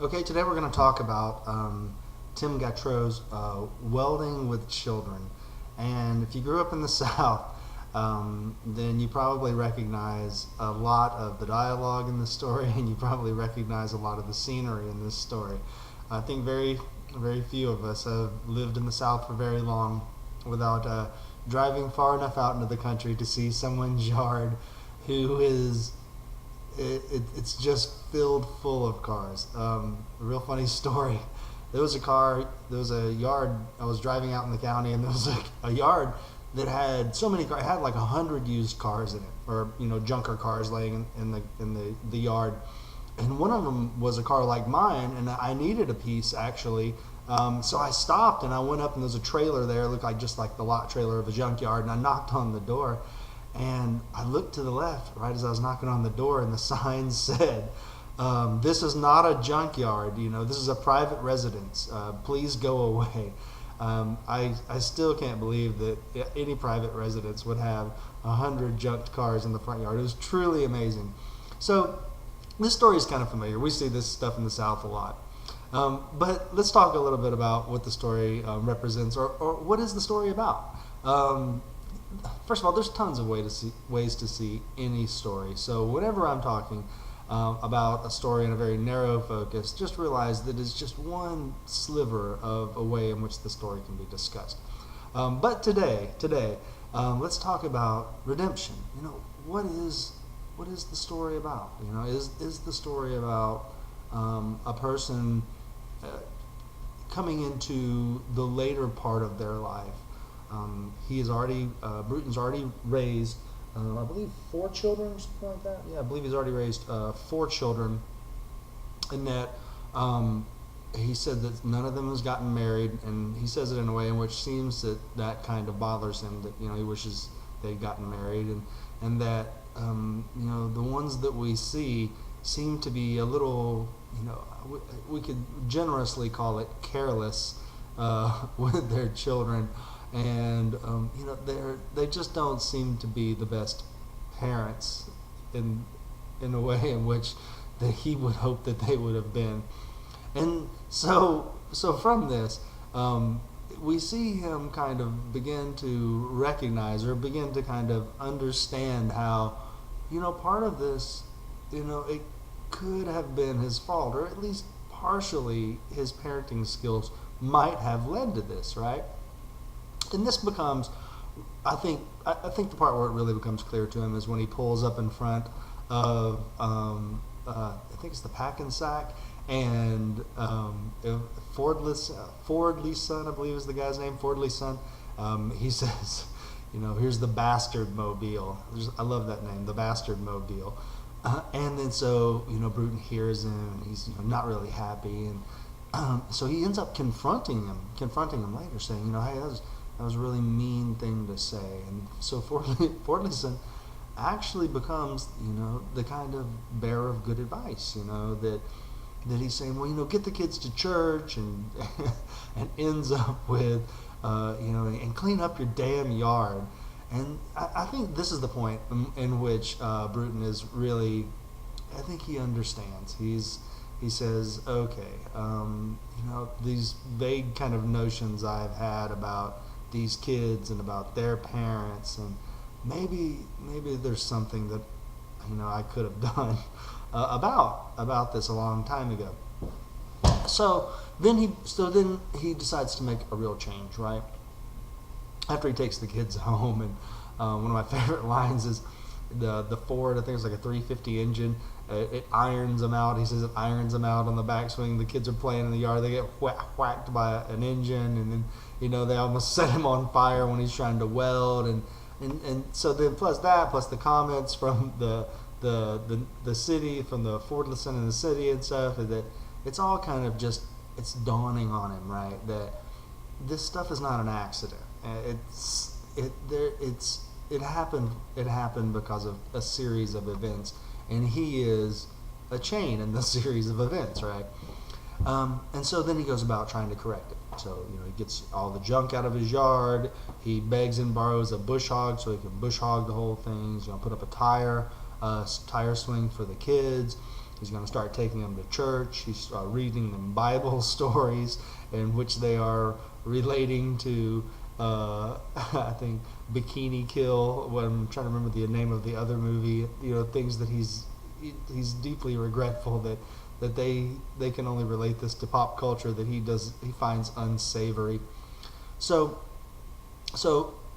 Okay, today we're going to talk about Tim Gattreau's Welding with Children. And if you grew up in the South, then you probably recognize a lot of the dialogue in this story, and you probably recognize a lot of the scenery in this story. I think very few of us have lived in the South for very long without driving far enough out into the country to see someone's yard who is it's just filled full of cars. A real funny story. There was a yard. I was driving out in the county, and there was a yard that had so many cars. It had like 100 used cars in it, or junker cars laying in the yard. And one of them was a car like mine, and I needed a piece actually. So I stopped and I went up, and there was a trailer there. It looked like just like the lot trailer of a junkyard, and I knocked on the door. And I looked to the left right as I was knocking on the door, and the sign said, "This is not a junkyard. This is a private residence. Please go away." I still can't believe that any private residence would have 100 junked cars in the front yard. It was truly amazing. So this story is kind of familiar. We see this stuff in the South a lot. But let's talk a little bit about what the story represents, or what is the story about. First of all, there's tons of ways to see any story. So whenever I'm talking about a story in a very narrow focus, just realize that it's just one sliver of a way in which the story can be discussed. But today, let's talk about redemption. What is the story about? Is the story about a person coming into the later part of their life? Bruton's already raised, I believe, 4 children or something like that. Yeah, I believe he's already raised 4 children, and that he said that none of them has gotten married, and he says it in a way in which seems that kind of bothers him, that he wishes they'd gotten married, and that the ones that we see seem to be a little, we could generously call it careless with their children. And they just don't seem to be the best parents in a way in which that he would hope that they would have been. And so from this, we see him kind of begin to recognize, or begin to kind of understand how part of this, it could have been his fault, or at least partially his parenting skills might have led to this, right? And this becomes, I think the part where it really becomes clear to him is when he pulls up in front of, I think it's the Pack and Sack, and Fordley's son, I believe is the guy's name, Fordley's son. He says, here's the Bastard Mobile. I love that name, the Bastard Mobile. And then so Bruton hears him, and he's not really happy, and so he ends up confronting him later, saying, hey, that was a really mean thing to say. And so Fordleyson actually becomes, the kind of bearer of good advice, that he's saying, well, get the kids to church, and and ends up with, and clean up your damn yard. And I think this is the point in which Bruton is really, I think he understands. He says, okay, these vague kind of notions I've had about these kids and about their parents, and maybe there's something that I could have done about this a long time ago. So then he decides to make a real change, right? After he takes the kids home, and one of my favorite lines is the Ford, I think it's like a 350 engine. It irons them out. He says it irons them out on the backswing. The kids are playing in the yard. They get whacked by an engine, and then they almost set him on fire when he's trying to weld. And so then plus the comments from the city, from the Fordlison in the city and stuff, that it's all kind of just, it's dawning on him, right, that this stuff is not an accident. It happened because of a series of events, and he is a chain in the series of events, right? And so then he goes about trying to correct it. So he gets all the junk out of his yard. He begs and borrows a bush hog so he can bush hog the whole thing. He's going to put up a tire swing for the kids. He's going to start taking them to church. He's reading them Bible stories in which they are relating to, I think, Bikini Kill. When I'm trying to remember the name of the other movie, things that he's deeply regretful that they can only relate this to pop culture that he finds unsavory. So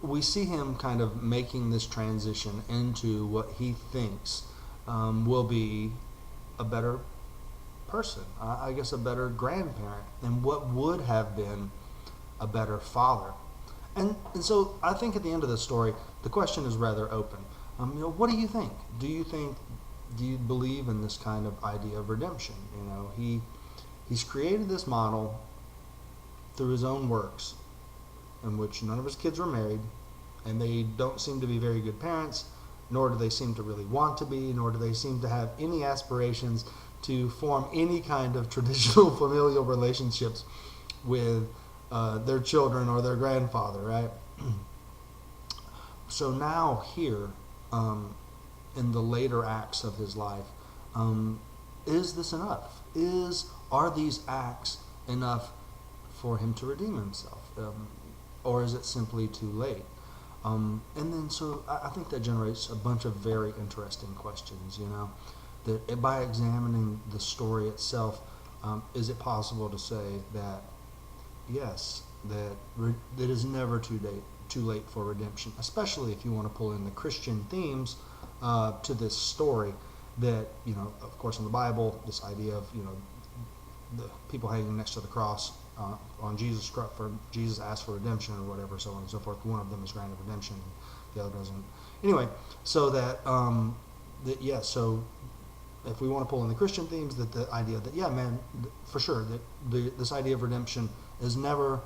we see him kind of making this transition into what he thinks will be a better person, I guess a better grandparent, and what would have been a better father. And so I think at the end of the story, the question is rather open. What do you think? Do you believe in this kind of idea of redemption? He's created this model through his own works, in which none of his kids were married, and they don't seem to be very good parents, nor do they seem to really want to be, nor do they seem to have any aspirations to form any kind of traditional familial relationships with their children or their grandfather, right? So now here, in the later acts of his life, is this enough? Are these acts enough for him to redeem himself? Or is it simply too late? And then so I think that generates a bunch of very interesting questions, that by examining the story itself, is it possible to say that, yes, that it is never too late for redemption, especially if you want to pull in the Christian themes to this story that, of course in the Bible, this idea of, the people hanging next to the cross on Jesus asked for redemption or whatever, so on and so forth. One of them is granted redemption, the other doesn't. Anyway, so so if we want to pull in the Christian themes, that the idea that, for sure, that this idea of redemption is never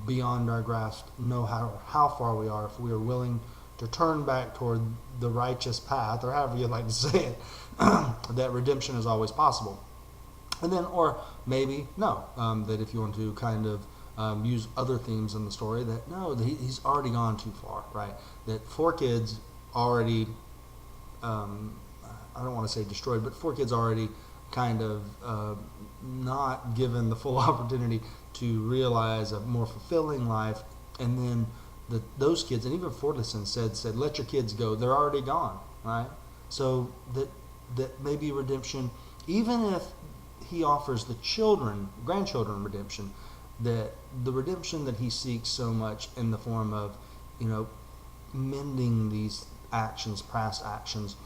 beyond our grasp, no matter how far we are, if we are willing to turn back toward the righteous path, or however you'd like to say it, that redemption is always possible. And then, or maybe no, that if you want to kind of use other themes in the story, that no, he's already gone too far, right? That 4 kids already, I don't want to say destroyed, but 4 kids already kind of not given the full opportunity to realize a more fulfilling life. And then those kids, and even Fortison said, let your kids go. They're already gone, right? So that maybe redemption, even if he offers the grandchildren redemption, that the redemption that he seeks so much in the form of, mending these actions, past actions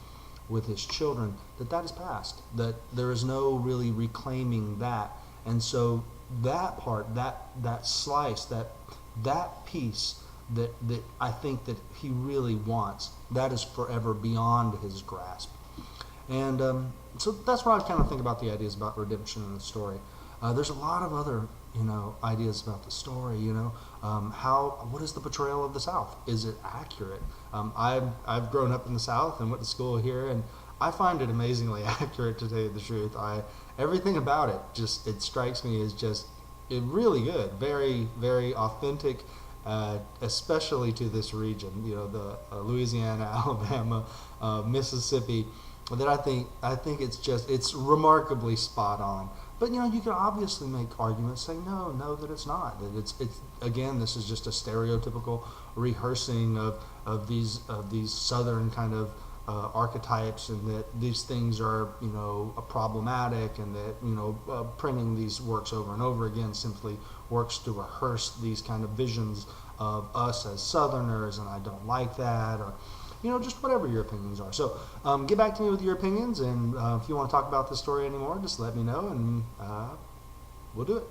with his children, that is past, that there is no really reclaiming that. And so that part, that slice, that piece that I think that he really wants, that is forever beyond his grasp. And so that's what I kind of think about the ideas about redemption in the story. There's a lot of other, ideas about the story. What is the portrayal of the South? Is it accurate? I've grown up in the South and went to school here, and I find it amazingly accurate, to tell you the truth. Everything about it it strikes me as really good, very, very authentic, especially to this region. The Louisiana, Alabama, Mississippi. That I think it's remarkably spot on. But you can obviously make arguments saying no, that it's not. That it's again, this is just a stereotypical rehearsing of these Southern kind of archetypes, and that these things are problematic, and that printing these works over and over again simply works to rehearse these kind of visions of us as Southerners, and I don't like that, or just whatever your opinions are. So get back to me with your opinions, and if you want to talk about this story anymore, just let me know, and we'll do it.